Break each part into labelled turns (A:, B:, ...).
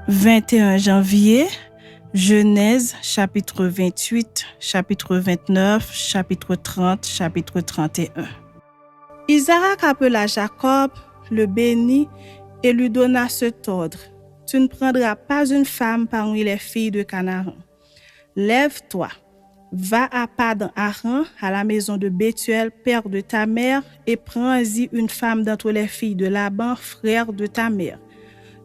A: 21 janvier, Genèse, chapitre 28, chapitre 29, chapitre 30, chapitre 31. Isaac appela Jacob, le bénit et lui donna cet ordre. Tu ne prendras pas une femme parmi les filles de Canaan. Lève-toi, va à Padan-Aram, à la maison de Bethuel, père de ta mère, et prends-y une femme d'entre les filles de Laban, frère de ta mère.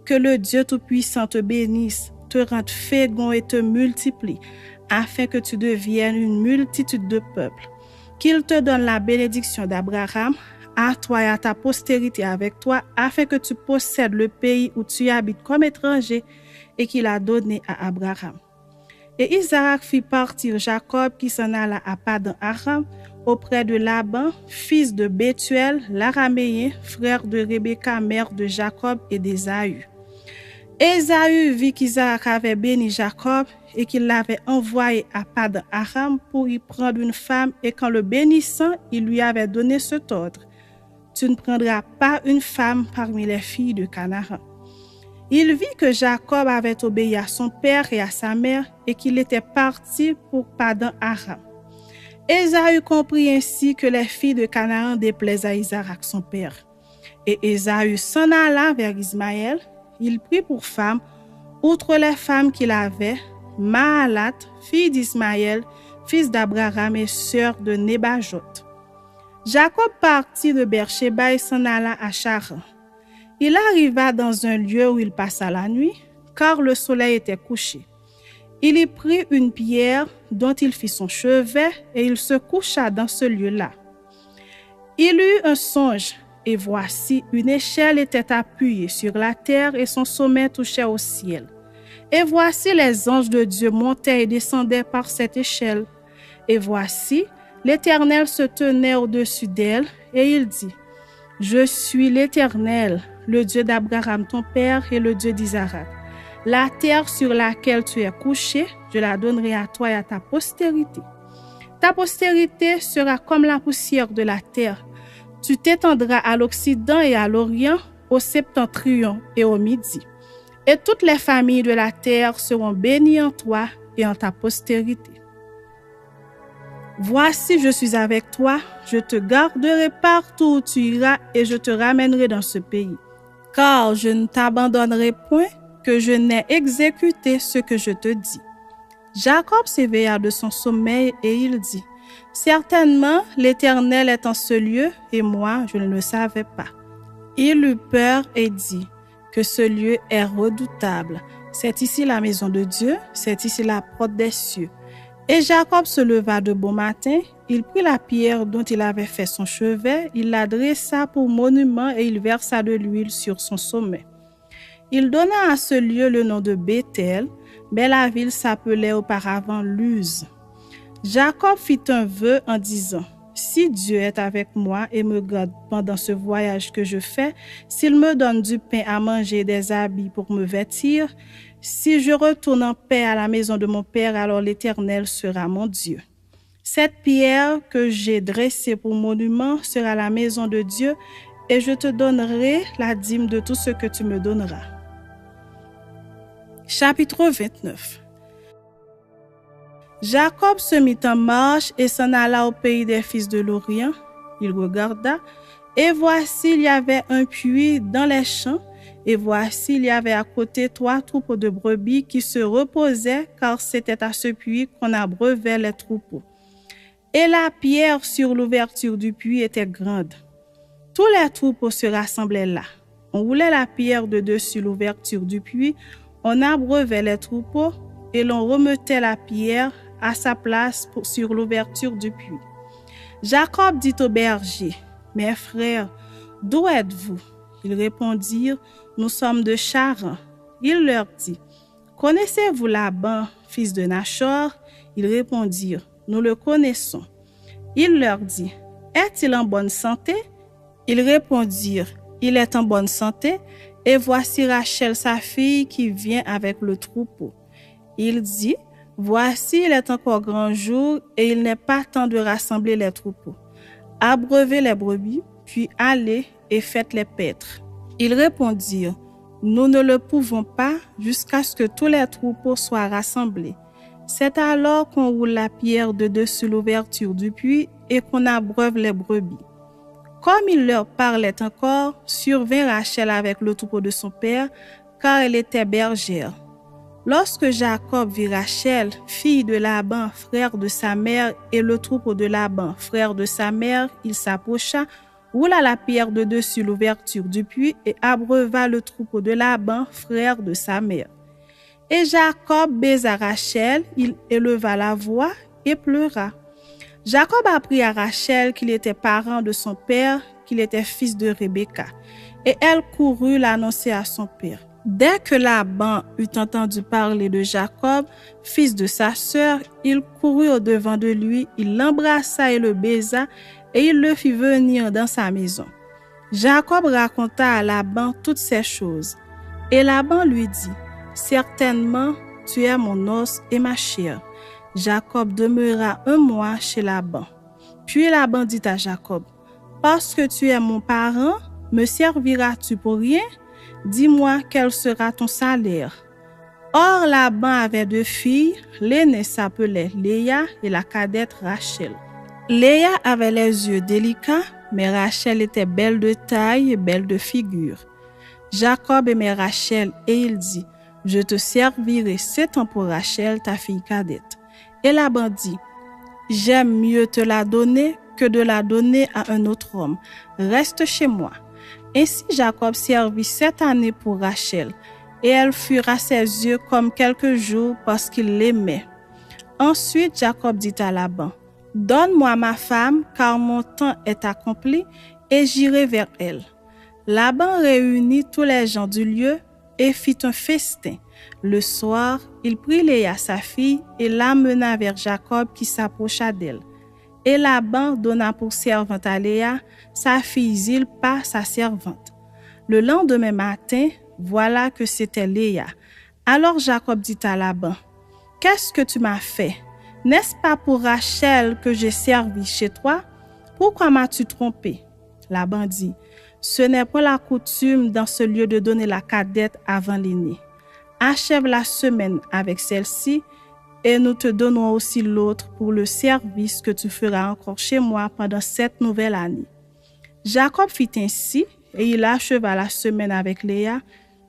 A: Que le Dieu Tout-Puissant te bénisse, te rende fécond et te multiplie, afin que tu deviennes une multitude de peuples. Qu'il te donne la bénédiction d'Abraham, à toi et à ta postérité avec toi, afin que tu possèdes le pays où tu habites comme étranger et qu'il a donné à Abraham. Et Isaac fit partir Jacob qui s'en alla à Padan-Aram auprès de Laban, fils de Bethuel, l'Araméen, frère de Rebecca, mère de Jacob et d'Ésaü. Ésaü vit qu'Isaac avait béni Jacob et qu'il l'avait envoyé à Padan-Aram pour y prendre une femme, et qu'en le bénissant, il lui avait donné cet ordre. Tu ne prendras pas une femme parmi les filles de Canaan. Il vit que Jacob avait obéi à son père et à sa mère et qu'il était parti pour Padan-Aram. Ésaü comprit ainsi que les filles de Canaan déplaisent à Isaac son père. Et Ésaü s'en alla vers Ismaël. Il prit pour femme, outre les femmes qu'il avait, Mahalat, fille d'Ismaël, fils d'Abraham et sœur de Nebajot. Jacob partit de Beersheba et s'en alla à Charan. Il arriva dans un lieu où il passa la nuit, car le soleil était couché. Il y prit une pierre dont il fit son chevet et il se coucha dans ce lieu-là. Il eut un songe, et voici, une échelle était appuyée sur la terre et son sommet touchait au ciel. Et voici, les anges de Dieu montaient et descendaient par cette échelle. Et voici, l'Éternel se tenait au-dessus d'elle, et il dit, « Je suis l'Éternel, le Dieu d'Abraham ton père et le Dieu d'Isaac. La terre sur laquelle tu es couché, je la donnerai à toi et à ta postérité. Ta postérité sera comme la poussière de la terre. Tu t'étendras à l'Occident et à l'Orient, au septentrion et au Midi. Et toutes les familles de la terre seront bénies en toi et en ta postérité. Voici, je suis avec toi, je te garderai partout où tu iras et je te ramènerai dans ce pays. Car je ne t'abandonnerai point, que je n'ai exécuté ce que je te dis. » Jacob s'éveilla de son sommeil et il dit, « Certainement, l'Éternel est en ce lieu et moi, je ne le savais pas. » Il eut peur et dit, « Que ce lieu est redoutable. C'est ici la maison de Dieu, c'est ici la porte des cieux. » Et Jacob se leva de bon matin, il prit la pierre dont il avait fait son chevet, il la dressa pour monument et il versa de l'huile sur son sommet. Il donna à ce lieu le nom de Béthel, mais la ville s'appelait auparavant Luz. Jacob fit un vœu en disant, « Si Dieu est avec moi et me garde pendant ce voyage que je fais, s'il me donne du pain à manger et des habits pour me vêtir, si je retourne en paix à la maison de mon père, alors l'Éternel sera mon Dieu. Cette pierre que j'ai dressée pour monument sera la maison de Dieu, et je te donnerai la dîme de tout ce que tu me donneras. » Chapitre 29. Jacob se mit en marche et s'en alla au pays des fils de l'Orient. Il regarda, et voici, il y avait un puits dans les champs, et voici, il y avait à côté 3 troupeaux de brebis qui se reposaient, car c'était à ce puits qu'on abreuvait les troupeaux. Et la pierre sur l'ouverture du puits était grande. Tous les troupeaux se rassemblaient là. On roulait la pierre de dessus l'ouverture du puits, on abreuvait les troupeaux, et l'on remettait la pierre à sa place sur l'ouverture du puits. Jacob dit aux bergers, « Mes frères, d'où êtes-vous » Ils répondirent, « Nous sommes de Charan. » Il leur dit, « Connaissez-vous Laban, fils de Nachor » Ils répondirent, « Nous le connaissons. » Il leur dit, « Est-il en bonne santé » Ils répondirent, « Il est en bonne santé, et voici Rachel sa fille qui vient avec le troupeau. » Il dit, « Voici, il est encore grand jour, et il n'est pas temps de rassembler les troupeaux. Abreuvez les brebis, puis allez et faites les paître. » Ils répondirent, « Nous ne le pouvons pas jusqu'à ce que tous les troupeaux soient rassemblés. C'est alors qu'on roule la pierre de dessus l'ouverture du puits et qu'on abreuve les brebis. Comme il leur parlait encore, survint Rachel avec le troupeau de son père, car elle était bergère. Lorsque Jacob vit Rachel, fille de Laban, frère de sa mère, et le troupeau de Laban, frère de sa mère, il s'approcha, roula la pierre de dessus l'ouverture du puits et abreuva le troupeau de Laban, frère de sa mère. Et Jacob baisa Rachel, il éleva la voix et pleura. Jacob apprit à Rachel qu'il était parent de son père, qu'il était fils de Rebecca, et elle courut l'annoncer à son père. Dès que Laban eut entendu parler de Jacob, fils de sa sœur, il courut au-devant de lui, il l'embrassa et le baisa, et il le fit venir dans sa maison. Jacob raconta à Laban toutes ces choses. Et Laban lui dit, « Certainement, tu es mon os et ma chair. » Jacob demeura 1 mois chez Laban. Puis Laban dit à Jacob, « Parce que tu es mon parent, me serviras-tu pour rien? Dis-moi quel sera ton salaire. » Or Laban avait 2 filles, l'aînée s'appelait Léa et la cadette Rachel. Léa avait les yeux délicats, mais Rachel était belle de taille et belle de figure. Jacob aimait Rachel et il dit, « Je te servirai 7 ans pour Rachel, ta fille cadette. » Et Laban dit, « J'aime mieux te la donner que de la donner à un autre homme. Reste chez moi. » Ainsi Jacob servit 7 années pour Rachel, et elle fut à ses yeux comme quelques jours parce qu'il l'aimait. Ensuite Jacob dit à Laban, « Donne-moi ma femme, car mon temps est accompli, et j'irai vers elle. » Laban réunit tous les gens du lieu et fit un festin. Le soir, il prit Léa sa fille et l'amena vers Jacob qui s'approcha d'elle. Et Laban donna pour servante à Léa sa fille Zilpa, sa servante. Le lendemain matin, voilà que c'était Léa. Alors Jacob dit à Laban, « Qu'est-ce que tu m'as fait? N'est-ce pas pour Rachel que j'ai servi chez toi? Pourquoi m'as-tu trompé? » Laban dit, « Ce n'est pas la coutume dans ce lieu de donner la cadette avant l'aînée. Achève la semaine avec celle-ci, et nous te donnons aussi l'autre pour le service que tu feras encore chez moi pendant 7 nouvelles années. » Jacob fit ainsi, et il acheva la semaine avec Léa,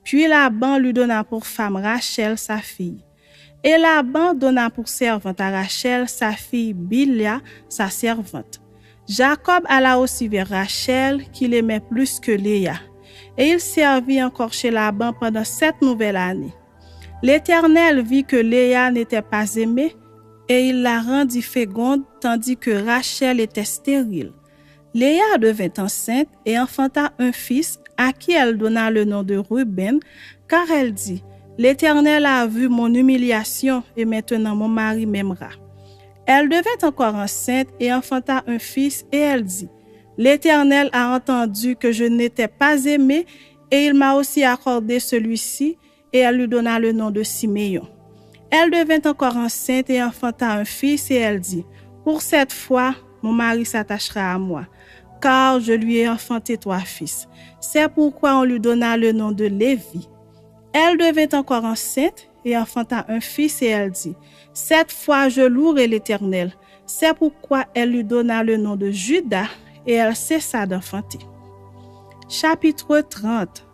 A: puis Laban lui donna pour femme Rachel, sa fille. Et Laban donna pour servante à Rachel sa fille Bilha, sa servante. Jacob alla aussi vers Rachel, qu'il aimait plus que Léa, et il servit encore chez Laban pendant 7 nouvelles années. L'Éternel vit que Léa n'était pas aimée, et il la rendit féconde, tandis que Rachel était stérile. Léa devint enceinte et enfanta un fils, à qui elle donna le nom de Ruben, car elle dit, « L'Éternel a vu mon humiliation, et maintenant mon mari m'aimera. » Elle devint encore enceinte et enfanta un fils, et elle dit, « L'Éternel a entendu que je n'étais pas aimée, et il m'a aussi accordé celui-ci, et elle lui donna le nom de Siméon. » Elle devint encore enceinte et enfanta un fils, et elle dit, « Pour cette fois, mon mari s'attachera à moi, car je lui ai enfanté 3 fils. C'est pourquoi on lui donna le nom de Lévi. » Elle devint encore enceinte et enfanta un fils, et elle dit, « Cette fois, je louerai l'Éternel. » C'est pourquoi elle lui donna le nom de Juda, et elle cessa d'enfanter. Chapitre 30.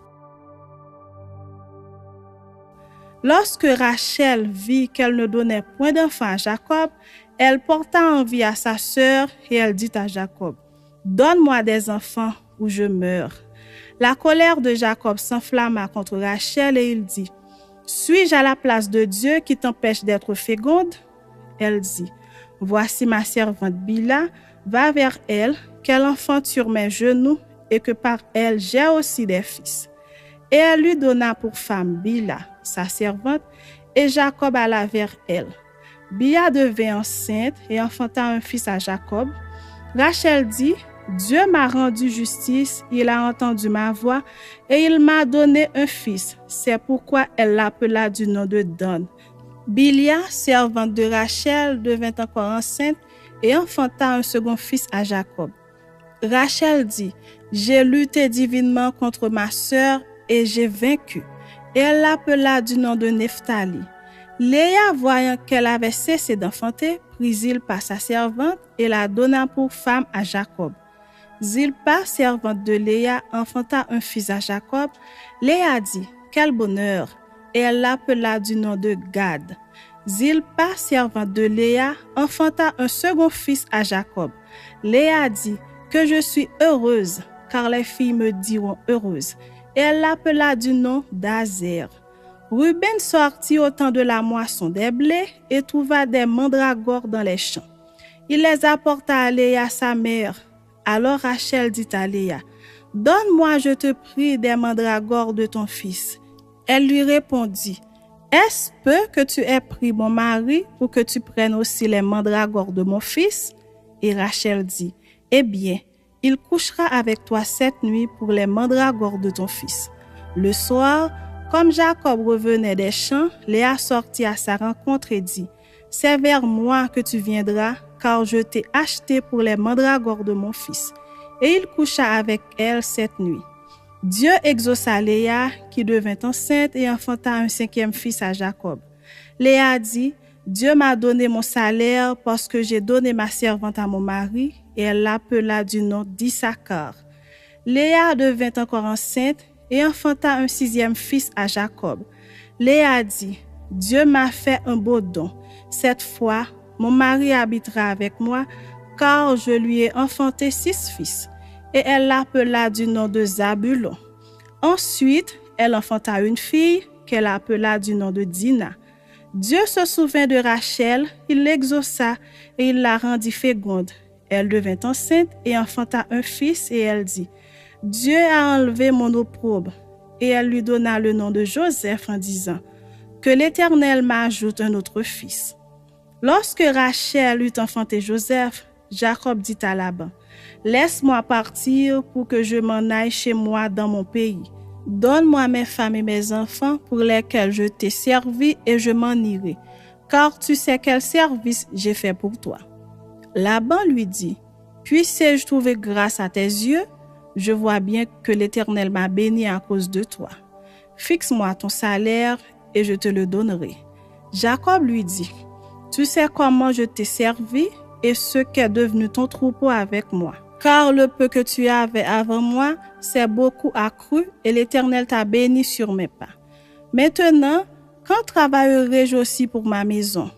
A: Lorsque Rachel vit qu'elle ne donnait point d'enfant à Jacob, elle porta envie à sa sœur, et elle dit à Jacob, « Donne-moi des enfants ou je meurs. » La colère de Jacob s'enflamma contre Rachel, et il dit, « Suis-je à la place de Dieu qui t'empêche d'être féconde? » Elle dit, « Voici ma servante Bilha, va vers elle, qu'elle enfante sur mes genoux, et que par elle j'ai aussi des fils. » Et elle lui donna pour femme Bilha, sa servante, et Jacob alla vers elle. Bilha devint enceinte et enfanta un fils à Jacob. Rachel dit, « Dieu m'a rendu justice, il a entendu ma voix, et il m'a donné un fils. » C'est pourquoi elle l'appela du nom de Dan. Bilha, servante de Rachel, devint encore enceinte et enfanta un second fils à Jacob. Rachel dit, « J'ai lutté divinement contre ma sœur, et j'ai vaincu. » et elle l'appela du nom de Nephtali. Léa, voyant qu'elle avait cessé d'enfanter, prit Zilpa sa servante et la donna pour femme à Jacob. Zilpa, servante de Léa, enfanta un fils à Jacob. Léa dit, « Quel bonheur !» et elle l'appela du nom de Gad. Zilpa, servante de Léa, enfanta un second fils à Jacob. Léa dit, « Que je suis heureuse, car les filles me diront heureuse. » Et elle l'appela du nom d'Azer. Ruben sortit au temps de la moisson des blés et trouva des mandragores dans les champs. Il les apporta à Léa sa mère. Alors Rachel dit à Léa, « Donne-moi, je te prie, des mandragores de ton fils. » Elle lui répondit, « Est-ce peu que tu aies pris mon mari pour que tu prennes aussi les mandragores de mon fils? » Et Rachel dit, « Eh bien, il couchera avec toi cette nuit pour les mandragores de ton fils. » Le soir, comme Jacob revenait des champs, Léa sortit à sa rencontre et dit, « C'est vers moi que tu viendras, car je t'ai acheté pour les mandragores de mon fils. » Et il coucha avec elle cette nuit. Dieu exauça Léa, qui devint enceinte et enfanta un 5e fils à Jacob. Léa dit, « Dieu m'a donné mon salaire parce que j'ai donné ma servante à mon mari, et elle l'appela du nom d'Issachar. » Léa devint encore enceinte et enfanta un 6e fils à Jacob. Léa dit, « Dieu m'a fait un beau don. Cette fois, mon mari habitera avec moi, car je lui ai enfanté 6 fils. » Et elle l'appela du nom de Zabulon. Ensuite, elle enfanta une fille qu'elle appela du nom de Dina. Dieu se souvint de Rachel, il l'exauça et il la rendit féconde. Elle devint enceinte et enfanta un fils et elle dit, « Dieu a enlevé mon opprobre. » Et elle lui donna le nom de Joseph en disant, « Que l'Éternel m'ajoute un autre fils. » Lorsque Rachel eut enfanté Joseph, Jacob dit à Laban, « Laisse-moi partir pour que je m'en aille chez moi dans mon pays. Donne-moi mes femmes et mes enfants pour lesquels je t'ai servi et je m'en irai, car tu sais quel service j'ai fait pour toi. » Laban lui dit, « Puisse-je trouver grâce à tes yeux? Je vois bien que l'Éternel m'a béni à cause de toi. Fixe-moi ton salaire et je te le donnerai. » Jacob lui dit, « Tu sais comment je t'ai servi et ce qu'est devenu ton troupeau avec moi. Car le peu que tu avais avant moi, c'est beaucoup accru et l'Éternel t'a béni sur mes pas. Maintenant, quand travaillerai-je aussi pour ma maison? »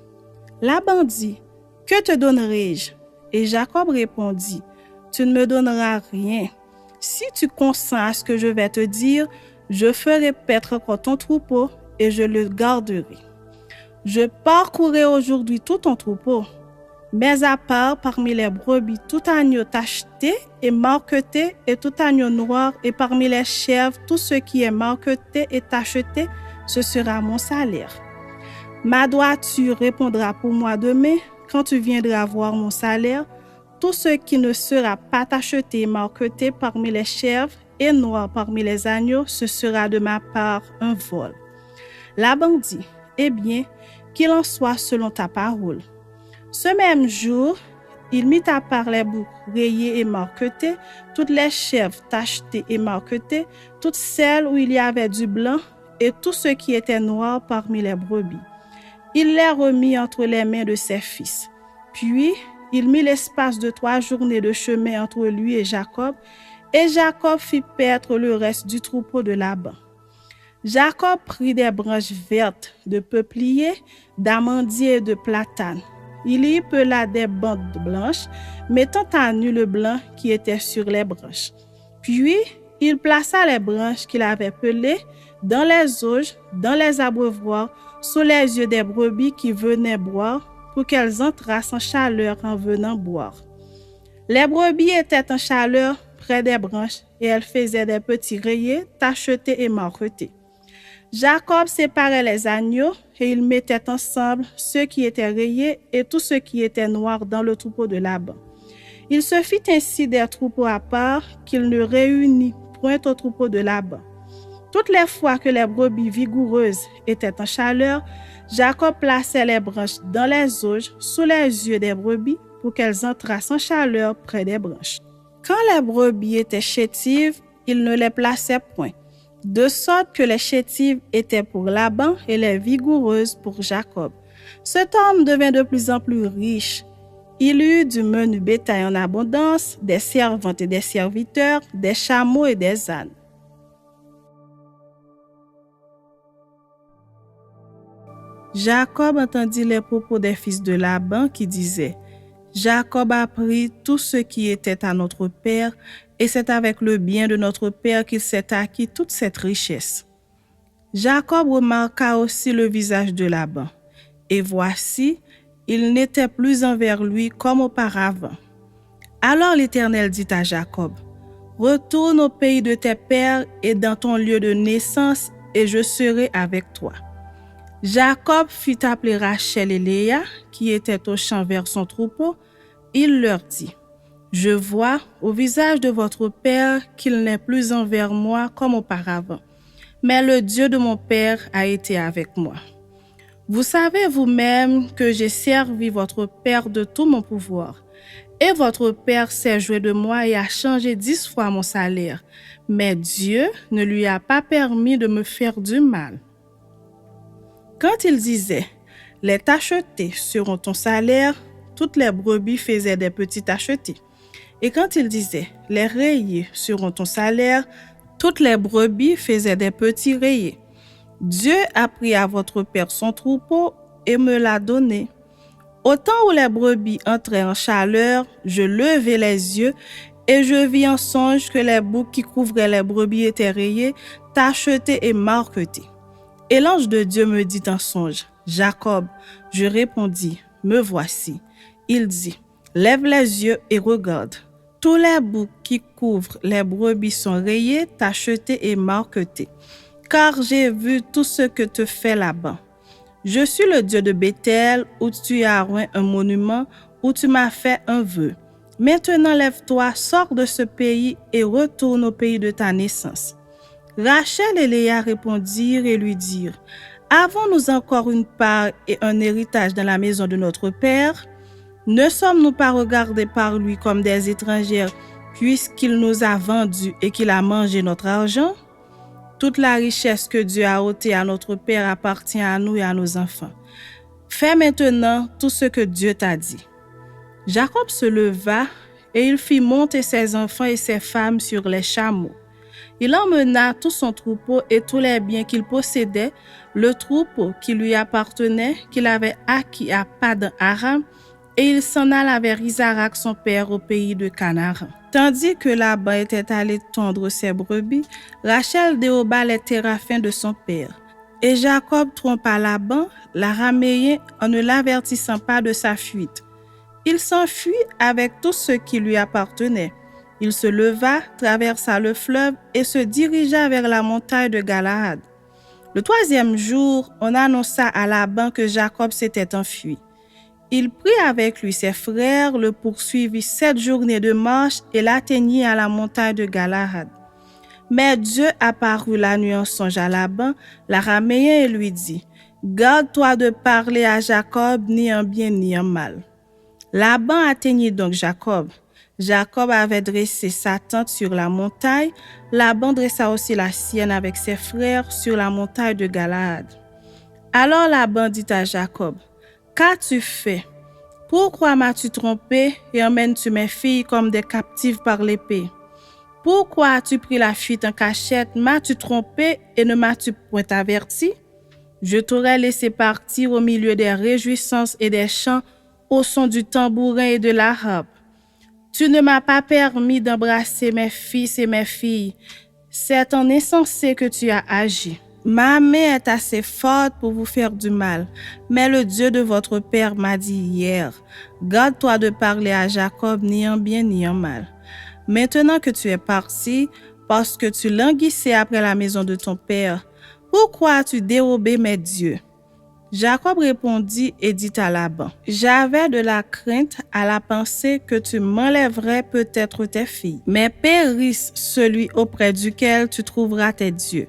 A: Laban dit, « Que te donnerai-je? » Et Jacob répondit, « Tu ne me donneras rien. Si tu consens à ce que je vais te dire, je ferai paître encore ton troupeau et je le garderai. Je parcourrai aujourd'hui tout ton troupeau. Mais à part parmi les brebis, tout agneau tacheté et marqueté et tout agneau noir, et parmi les chèvres, tout ce qui est marqueté et tacheté, ce sera mon salaire. Ma droiture répondra pour moi demain, quand tu viendras voir mon salaire. Tout ce qui ne sera pas tacheté et marqueté parmi les chèvres et noir parmi les agneaux, ce sera de ma part un vol. » Laban dit, « Eh bien, qu'il en soit selon ta parole. » Ce même jour, il mit à part les boucs rayés et marquetés, toutes les chèvres tachetées et marquetées, toutes celles où il y avait du blanc et tout ce qui était noir parmi les brebis. Il les remit entre les mains de ses fils. Puis, il mit l'espace de 3 journées de chemin entre lui et Jacob fit paître le reste du troupeau de Laban. Jacob prit des branches vertes de peuplier, d'amandier et de platane. Il y pela des bandes blanches, mettant à nu le blanc qui était sur les branches. Puis, il plaça les branches qu'il avait pelées dans les auges, dans les abreuvoirs, sous les yeux des brebis qui venaient boire, pour qu'elles entrassent en chaleur en venant boire. Les brebis étaient en chaleur près des branches, et elles faisaient des petits rayés, tachetés et marquetés. Jacob séparait les agneaux et il mettait ensemble ceux qui étaient rayés et tout ce qui était noir dans le troupeau de Laban. Il se fit ainsi des troupeaux à part qu'il ne réunit point au troupeau de Laban. Toutes les fois que les brebis vigoureuses étaient en chaleur, Jacob plaçait les branches dans les auges sous les yeux des brebis pour qu'elles entrassent en chaleur près des branches. Quand les brebis étaient chétives, il ne les plaçait point. de sorte que les chétives étaient pour Laban et les vigoureuses pour Jacob. Cet homme devint de plus en plus riche. Il eut du menu bétail en abondance, des servantes et des serviteurs, des chameaux et des ânes. Jacob entendit les propos des fils de Laban qui disaient: Jacob a pris tout ce qui était à notre père, et c'est avec le bien de notre père qu'il s'est acquis toute cette richesse. Jacob remarqua aussi le visage de Laban, et voici, il n'était plus envers lui comme auparavant. Alors l'Éternel dit à Jacob: Retourne au pays de tes pères et dans ton lieu de naissance, et je serai avec toi. Jacob fit appeler Rachel et Léa, qui étaient au champ vers son troupeau. Il leur dit: Je vois au visage de votre père qu'il n'est plus envers moi comme auparavant, mais le Dieu de mon père a été avec moi. Vous savez vous-même que j'ai servi votre père de tout mon pouvoir, et votre père s'est joué de moi et a changé 10 fois mon salaire, mais Dieu ne lui a pas permis de me faire du mal. Quand il disait: Les tachetés seront ton salaire, toutes les brebis faisaient des petits tachetés. Et quand il disait: Les rayés seront ton salaire, toutes les brebis faisaient des petits rayés. Dieu a pris à votre père son troupeau et me l'a donné. Au temps où les brebis entraient en chaleur, je levai les yeux et je vis en songe que les boucs qui couvraient les brebis étaient rayés, tachetés et marquetés. Et l'ange de Dieu me dit en songe: Jacob. Je répondis: Me voici. Il dit: Lève les yeux et regarde. Tous les boucs qui couvrent les brebis sont rayés, tachetés et marquetés. Car j'ai vu tout ce que te fait Laban. Je suis le Dieu de Béthel, où tu as oint un monument, où tu m'as fait un vœu. Maintenant lève-toi, sors de ce pays et retourne au pays de ta naissance. Rachel et Léa répondirent et lui dirent: Avons-nous encore une part et un héritage dans la maison de notre père? Ne sommes-nous pas regardés par lui comme des étrangères, puisqu'il nous a vendus et qu'il a mangé notre argent? Toute la richesse que Dieu a ôtée à notre père appartient à nous et à nos enfants. Fais maintenant tout ce que Dieu t'a dit. Jacob se leva et il fit monter ses enfants et ses femmes sur les chameaux. Il emmena tout son troupeau et tous les biens qu'il possédait, le troupeau qui lui appartenait, qu'il avait acquis à Padan-Aram, et il s'en alla vers Isaac son père au pays de Canaan. Tandis que Laban était allé tondre ses brebis, Rachel déroba les téraphins de son père. Et Jacob trompa Laban, l'araméen, en ne l'avertissant pas de sa fuite. Il s'enfuit avec tout ce qui lui appartenait. Il se leva, traversa le fleuve et se dirigea vers la montagne de Galaad. Le 3e jour, on annonça à Laban que Jacob s'était enfui. Il prit avec lui ses frères, le poursuivit 7 journées de marche et l'atteignit à la montagne de Galaad. Mais Dieu apparut la nuit en songe à Laban, l'araméen, et lui dit: Garde-toi de parler à Jacob ni en bien ni en mal. Laban atteignit donc Jacob. Jacob avait dressé sa tente sur la montagne. Laban dressa aussi la sienne avec ses frères sur la montagne de Galaad. Alors Laban dit à Jacob: Qu'as-tu fait? Pourquoi m'as-tu trompé et emmènes-tu mes filles comme des captives par l'épée? Pourquoi as-tu pris la fuite en cachette? M'as-tu trompé et ne m'as-tu point averti? Je t'aurais laissé partir au milieu des réjouissances et des chants, au son du tambourin et de la harpe. Tu ne m'as pas permis d'embrasser mes fils et mes filles. C'est en insensé que tu as agi. Ma main est assez forte pour vous faire du mal, mais le Dieu de votre père m'a dit hier: Garde-toi de parler à Jacob ni en bien ni en mal. Maintenant que tu es parti, parce que tu languissais après la maison de ton père, pourquoi as-tu dérobé mes dieux? Jacob répondit et dit à Laban: J'avais de la crainte à la pensée que tu m'enlèverais peut-être tes filles, mais périsse celui auprès duquel tu trouveras tes dieux.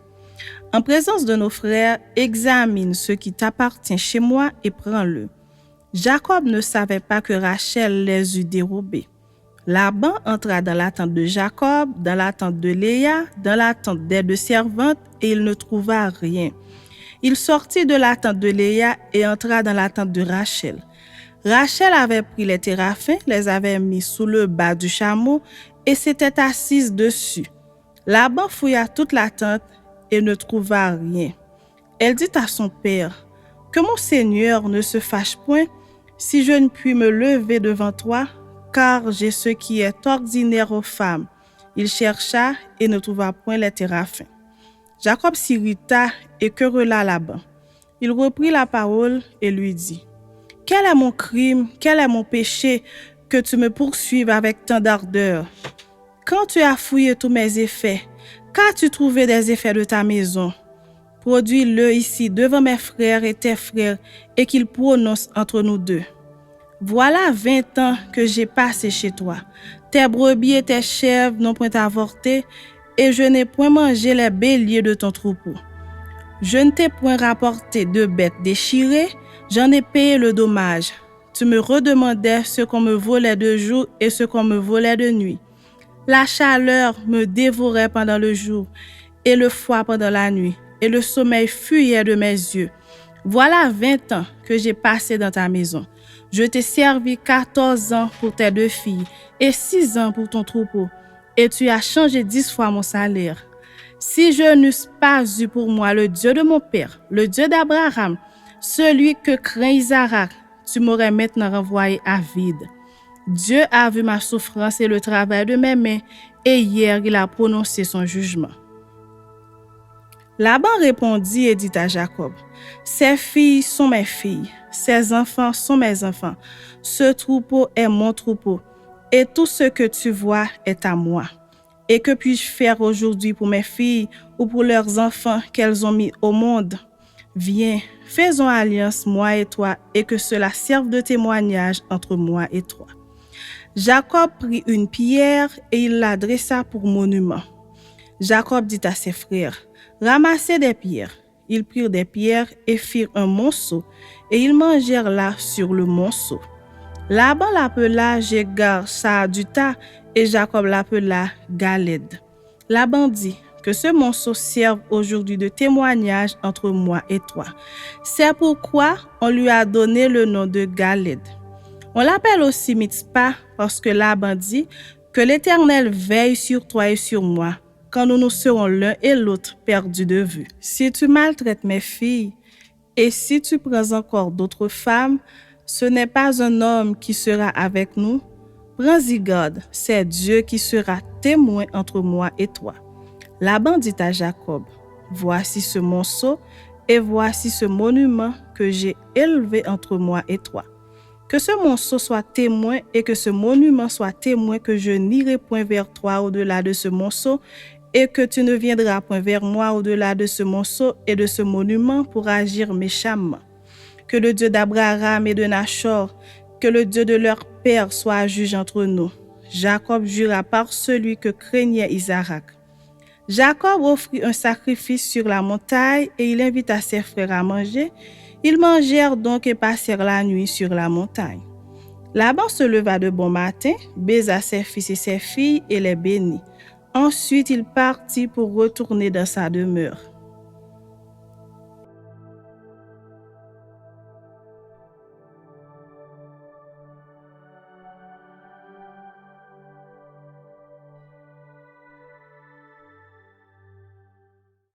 A: En présence de nos frères, examine ce qui t'appartient chez moi et prends-le. Jacob ne savait pas que Rachel les eût dérobés. Laban entra dans la tente de Jacob, dans la tente de Léa, dans la tente des deux servantes, et il ne trouva rien. Il sortit de la tente de Léa et entra dans la tente de Rachel. Rachel avait pris les téraphins, les avait mis sous le bas du chameau et s'était assise dessus. Laban fouilla toute la tente et ne trouva rien. Elle dit à son père, « Que mon Seigneur ne se fâche point si je ne puis me lever devant toi, car j'ai ce qui est ordinaire aux femmes. » Il chercha et ne trouva point les téraphins. Jacob s'irrita et querella Laban. Il reprit la parole et lui dit, « Quel est mon crime, quel est mon péché que tu me poursuives avec tant d'ardeur? Quand tu as fouillé tous mes effets, qu'as-tu trouvé des effets de ta maison? Produis-le ici devant mes frères et tes frères et qu'ils prononcent entre nous deux. Voilà 20 ans que j'ai passé chez toi. Tes brebis et tes chèvres n'ont point avorté et je n'ai point mangé les béliers de ton troupeau. Je ne t'ai point rapporté de bêtes déchirées, j'en ai payé le dommage. Tu me redemandais ce qu'on me volait de jour et ce qu'on me volait de nuit. La chaleur me dévorait pendant le jour et le froid pendant la nuit, et le sommeil fuyait de mes yeux. Voilà 20 ans que j'ai passé dans ta maison. Je t'ai servi 14 ans pour tes 2 filles et 6 ans pour ton troupeau, et tu as changé 10 fois mon salaire. Si je n'eusse pas eu pour moi le Dieu de mon père, le Dieu d'Abraham, celui que craint Isaac, tu m'aurais maintenant renvoyé à vide. Dieu a vu ma souffrance et le travail de mes mains, et hier il a prononcé son jugement. Laban répondit et dit à Jacob, « Ces filles sont mes filles, ces enfants sont mes enfants, ce troupeau est mon troupeau, et tout ce que tu vois est à moi. Et que puis-je faire aujourd'hui pour mes filles ou pour leurs enfants qu'elles ont mis au monde? Viens, faisons alliance, moi et toi, et que cela serve de témoignage entre moi et toi. » Jacob prit une pierre et il la dressa pour monument. Jacob dit à ses frères, « Ramassez des pierres. » Ils prirent des pierres et firent un monceau, et ils mangèrent là sur le monceau. Laban l'appela Jegar-Sahadutha et Jacob l'appela Galed. Laban dit, « Que ce monceau serve aujourd'hui de témoignage entre moi et toi. » C'est pourquoi on lui a donné le nom de Galed. On l'appelle aussi Mitzpah parce que Laban dit, « Que l'Éternel veille sur toi et sur moi, quand nous serons l'un et l'autre perdus de vue. Si tu maltraites mes filles, et si tu prends encore d'autres femmes, ce n'est pas un homme qui sera avec nous. Prends-y garde, c'est Dieu qui sera témoin entre moi et toi. » Laban dit à Jacob, « Voici ce monceau, et voici ce monument que j'ai élevé entre moi et toi. Que ce monceau soit témoin et que ce monument soit témoin que je n'irai point vers toi au-delà de ce monceau, et que tu ne viendras point vers moi au-delà de ce monceau et de ce monument pour agir méchamment. Que le Dieu d'Abraham et de Nachor, que le Dieu de leur père soit juge entre nous. » Jacob jura par celui que craignait Isaac. Jacob offrit un sacrifice sur la montagne et il invita ses frères à manger. Ils mangèrent donc et passèrent la nuit sur la montagne. Laban se leva de bon matin, baisa ses fils et ses filles et les bénit. Ensuite, il partit pour retourner dans sa demeure.